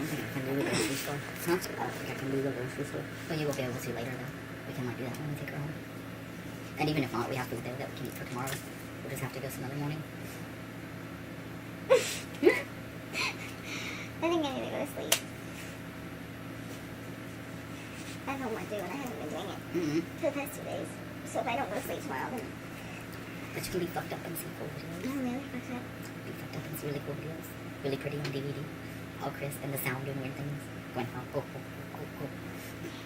don't think I can do the grocery store. Huh? I don't think I can do the grocery store. But you will be able to later, though. We can, like, do that when we take her home. And even if not, we have food there that we can eat for tomorrow. We'll just have to go some other morning. I think I need to go to sleep. I have homework due and I haven't been doing it for the past 2 days. So if I don't go to sleep tomorrow, then... But you can be fucked up and see cool videos. I'm really fucked up. Be fucked up and see really cool videos. Really pretty on DVD. All crisp and the sound doing weird things. Going, oh.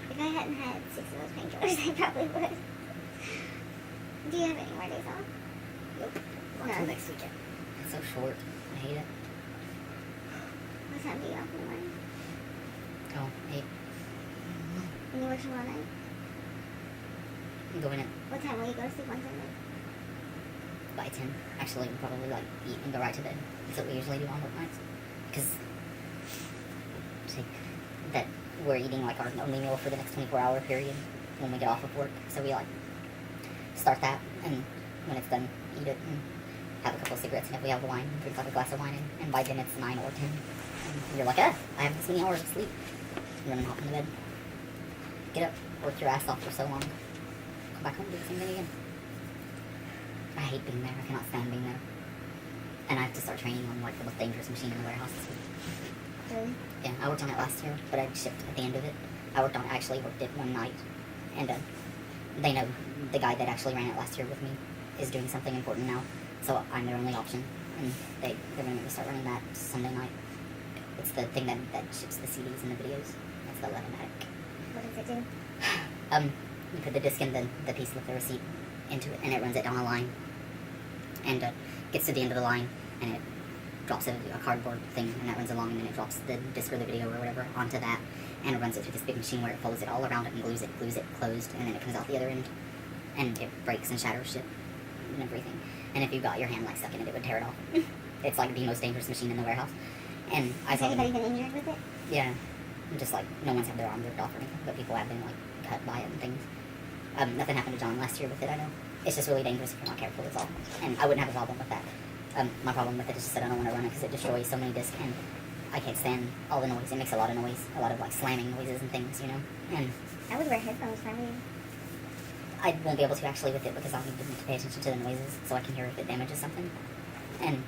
If I hadn't had 6 of those painkillers, I probably would. Do you have any more days off? Nope. Until next weekend. It's so short. I hate it. What time do you off in the morning? Oh, 8. And you work tomorrow night? I'm going at What time will you go to sleep on Sunday? by 10. Actually, we'll probably like eat and go right to bed. That's what we usually do on work nights. Because that we're eating like our only meal for the next 24-hour period when we get off of work. So we like start that, and when it's done, eat it and have a couple of cigarettes, and if we have the wine, drink like a glass of wine, and by then it's 9 or 10. And you're like, I have this many hours of sleep. And then hop into bed. Get up, work your ass off for so long. Come back home, do the same thing again. I hate being there. I cannot stand being there. And I have to start training on like the most dangerous machine in the warehouse this week. Really? Yeah, I worked on it last year, but I shipped at the end of it. I actually worked it one night, and they know the guy that actually ran it last year with me is doing something important now, so I'm their only option, and they're going to start running that Sunday night. It's the thing that ships the CDs and the videos. That's the Levematic. What does it do? You put the disc in the piece with the receipt into it, and it runs it down a line, and gets to the end of the line, and it drops a cardboard thing, and that runs along, and then it drops the disc or the video or whatever onto that, and it runs it through this big machine where it folds it all around it and glues it closed, and then it comes out the other end, and it breaks and shatters shit and everything. And if you got your hand like stuck in it would tear it off. It's like the most dangerous machine in the warehouse. And Has anybody been injured with it? Yeah, just like no one's had their arm ripped off or anything, but people have been like cut by it and things. Nothing happened to John last year with it, I know. It's just really dangerous if you're not careful, that's all. And I wouldn't have a problem with that. My problem with it is just that I don't want to run it because it destroys so many discs, and I can't stand all the noise. It makes a lot of noise, a lot of like slamming noises and things, you know. And I would wear headphones for me. I won't be able to actually with it because I'll need to pay attention to the noises so I can hear if it damages something. And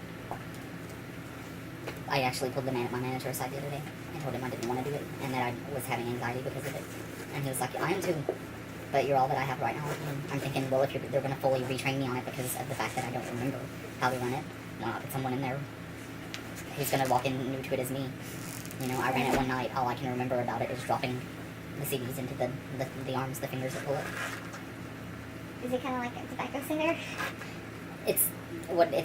I actually pulled my manager aside the other day and told him I didn't want to do it and that I was having anxiety because of it. And he was like, I am too, but you're all that I have right now. And I'm thinking, well, if they're going to fully retrain me on it because of the fact that I don't remember how to run it, why not put someone in there who's going to walk in new to it as me? You know, I ran it one night. All I can remember about it is dropping the CDs into the arms, the fingers that pull it. Is it kind of like a tobacco singer? It's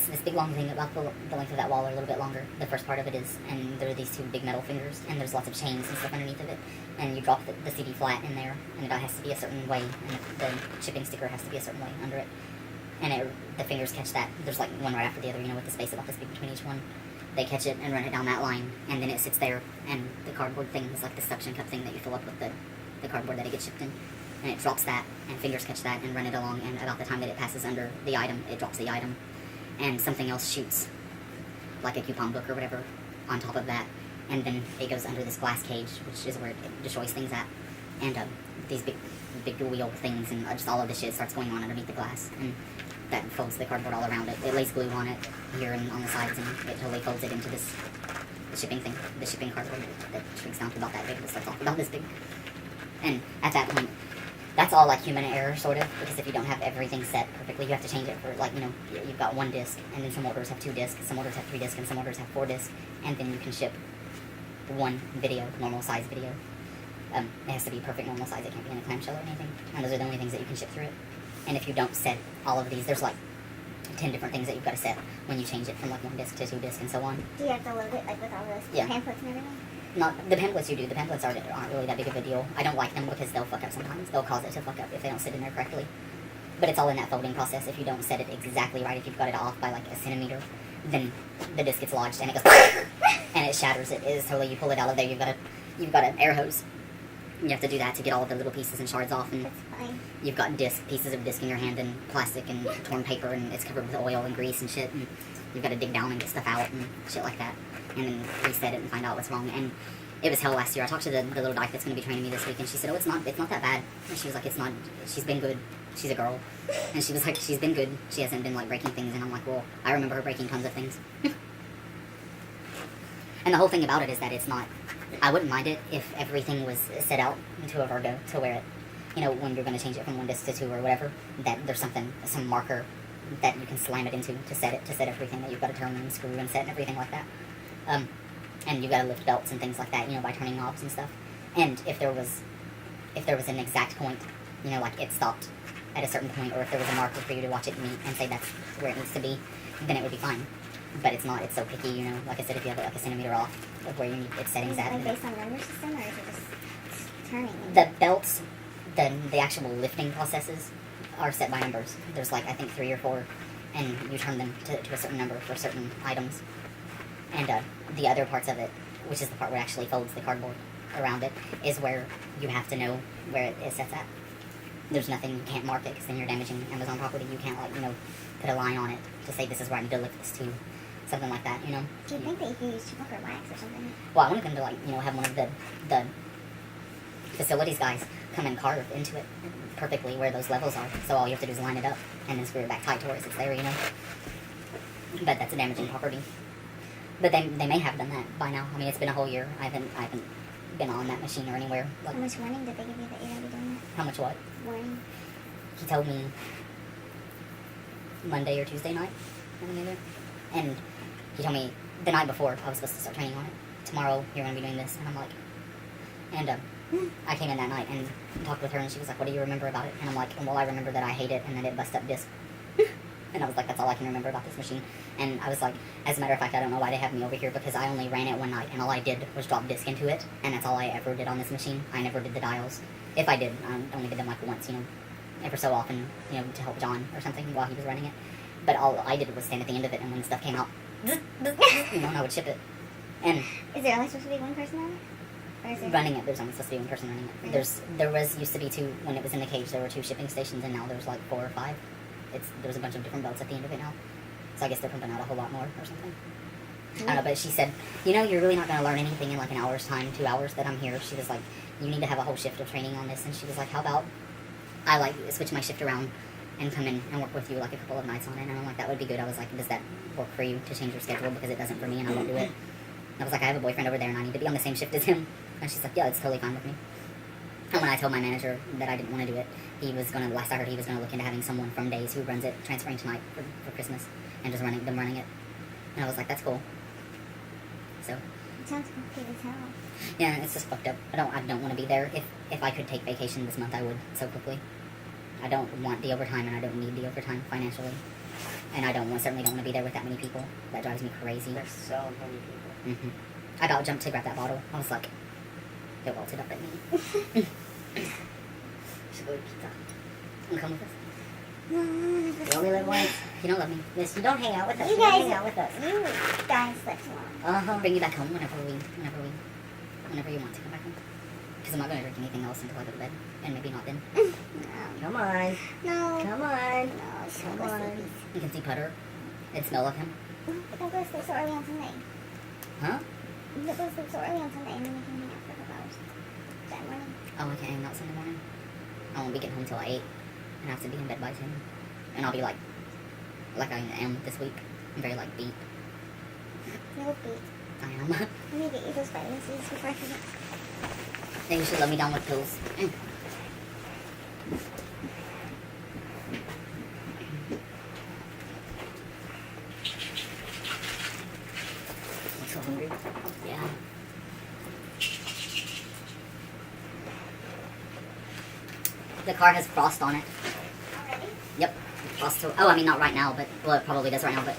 this big long thing about the length of that wall or a little bit longer. The first part of it is, and there are these 2 big metal fingers, and there's lots of chains and stuff underneath of it. And you drop the CD flat in there, and it has to be a certain way, and the shipping sticker has to be a certain way under it. And the fingers catch that. There's like one right after the other, you know, with the space about this big between each one. They catch it and run it down that line, and then it sits there, and the cardboard thing is like the suction cup thing that you fill up with the cardboard that it gets shipped in. And it drops that, and fingers catch that and run it along, and about the time that it passes under the item, it drops the item, and something else shoots, like a coupon book or whatever, on top of that, and then it goes under this glass cage, which is where it destroys things at, and these big wheel things, and just all of this shit starts going on underneath the glass, and that folds the cardboard all around it. It lays glue on it here and on the sides, and it totally folds it into the shipping thing, the shipping cardboard that shrinks down to about that big, that starts off about this big, and at that point, that's all like human error, sort of, because if you don't have everything set perfectly, you have to change it for, like, you know, you've got 1 disc, and then some orders have 2 discs, some orders have 3 discs, and some orders have 4 discs, and then you can ship 1 video, normal size video. It has to be perfect normal size, it can't be in a clamshell or anything, and those are the only things that you can ship through it. And if you don't set all of these, there's like 10 different things that you've got to set when you change it from like 1 disc to 2 discs and so on. Do you have to load it like with all those pamphlets and everything? Not the pamphlets you do. The pamphlets aren't really that big of a deal. I don't like them because they'll fuck up sometimes. They'll cause it to fuck up if they don't sit in there correctly. But it's all in that folding process. If you don't set it exactly right, if you've got it off by like a centimeter, then the disc gets lodged and it goes and it shatters it. It is totally, you pull it out of there. You've got an air hose. You have to do that to get all of the little pieces and shards off. And that's fine. You've got pieces of disc in your hand and plastic and torn paper, and it's covered with oil and grease and shit. And you've got to dig down and get stuff out and shit like that, and then reset it and find out what's wrong. And It was hell last year. I talked to the little dyke that's going to be training me this week, and she said, "Oh, it's not that bad." And she was like, "It's not. She's been good. She's a girl." And she was like, "She's been good. She hasn't been like breaking things." And I'm like, "Well, I remember her breaking tons of things." And the whole thing about it is that it's not. I wouldn't mind it if everything was set out into a Virgo to where it, you know, when you're going to change it from 1 disc to 2 or whatever, that there's some marker that you can slam it into to set everything, that you've got to turn and screw and set and everything like that. And you've got to lift belts and things like that, you know, by turning knobs and stuff. And if there was an exact point, you know, like it stopped at a certain point, or if there was a marker for you to watch it meet and say that's where it needs to be, then it would be fine. But it's not. It's so picky, you know. Like I said, if you have it like a centimeter off of where you need its settings at. Is it like based on number system, or is it just turning? The belts, the actual lifting processes are set by numbers. There's like, I think 3 or 4, and you turn them to a certain number for certain items. And the other parts of it, which is the part where it actually folds the cardboard around it, is where you have to know where it sets at. There's nothing, you can't mark it, because then you're damaging Amazon property. You can't, like, you know, put a line on it to say this is where I need to lift this to. Something like that, you know. Do you think that you could use chalk or wax or something? Well, I wanted them to, like, you know, have one of the facilities guys come and carve into it perfectly where those levels are. So all you have to do is line it up and then screw it back tight to where it's there, you know. But that's a damaging property. But they may have done that by now. I mean, it's been a whole year. I haven't been on that machine or anywhere. Like, how much warning did they give you that you're going to be doing that? How much what? Warning. He told me Monday or Tuesday night. And he told me the night before I was supposed to start training on it. Tomorrow you're going to be doing this. And I'm like, and I came in that night and talked with her, and she was like, "What do you remember about it?" And I'm like, "Well, I remember that I hate it and that it busts up disc." And I was like, "That's all I can remember about this machine." And I was like, as a matter of fact, I don't know why they have me over here, because I only ran it one night and all I did was drop disc into it, and that's all I ever did on this machine. I never did the dials. If I did, I only did them like once, you know, ever so often, you know, to help John or something while he was running it. But all I did was stand at the end of it, and when the stuff came out, you know, and I would ship it. And is there only supposed to be one person on it? Or is it running it, there's only supposed to be one person running it. Really? Used to be 2 when it was in the cage. There were 2 shipping stations, and now there's like 4 or 5. There's a bunch of different belts at the end of it now. So I guess they're pumping out a whole lot more or something. I don't know, but she said, "You know, you're really not going to learn anything in like an hour's time, 2 hours that I'm here." She was like, "You need to have a whole shift of training on this." And she was like, "How about I like switch my shift around and come in and work with you like a couple of nights on it?" And I'm like, "That would be good." I was like, "Does that work for you to change your schedule? Because it doesn't for me, and I won't do it." And I was like, "I have a boyfriend over there, and I need to be on the same shift as him." And she's like, "Yeah, it's totally fine with me." And when I told my manager that I didn't want to do it, last I heard, he was going to look into having someone from Days who runs it, transferring tonight for Christmas, and just running it. And I was like, "That's cool." So. It sounds complicated as hell. Yeah, it's just fucked up. I don't want to be there. If I could take vacation this month, I would, so quickly. I don't want the overtime, and I don't need the overtime financially. And I certainly don't want to be there with that many people. That drives me crazy. There's so many people. I about jumped to grab that bottle. I was like, it waltzed up at me. Should go to pizza. And come with us. No, You only live once. You don't love me. Yes, you don't hang out with us. You You don't guys- hang out with us. you guys slept long. Bring you back home whenever you want to come back home. Because I'm not going to drink anything else until I go to bed. And maybe not then. No. Come on. No. Come on. No, it's Come not on. sleepy. You can see Putter and smell of him. Don't go to sleep so early on Sunday. Huh? Don't go to sleep so early on Sunday, and then we can hang out for a couple hours that morning. Oh, I can't hang out Sunday morning. I won't be getting home till 8. And I have to be in bed by 10. And I'll be like I am this week. I'm very like beat. No beat. I am. Let me get you those vitamin C's before I forget. Then you should let me down with pills. I'm so hungry. Yeah. The car has frost on it. Already? Yep. Frost to, oh, I mean, not right now, but, well, it probably does right now, but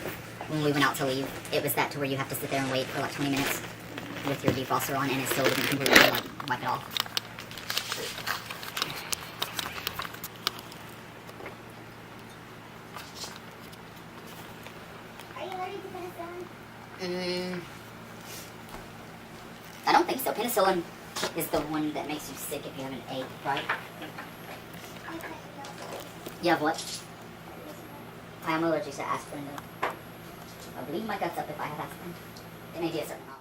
when we went out to leave, it was that to where you have to sit there and wait for like 20 minutes with your defroster on, and it still didn't completely like wipe it off. Are you allergic to penicillin? I don't think so. Penicillin is the one that makes you sick if you have an ache, right? You have what? I am allergic to aspirin, though. I'll bleed my guts up if I have aspirin. It may be a certain amount.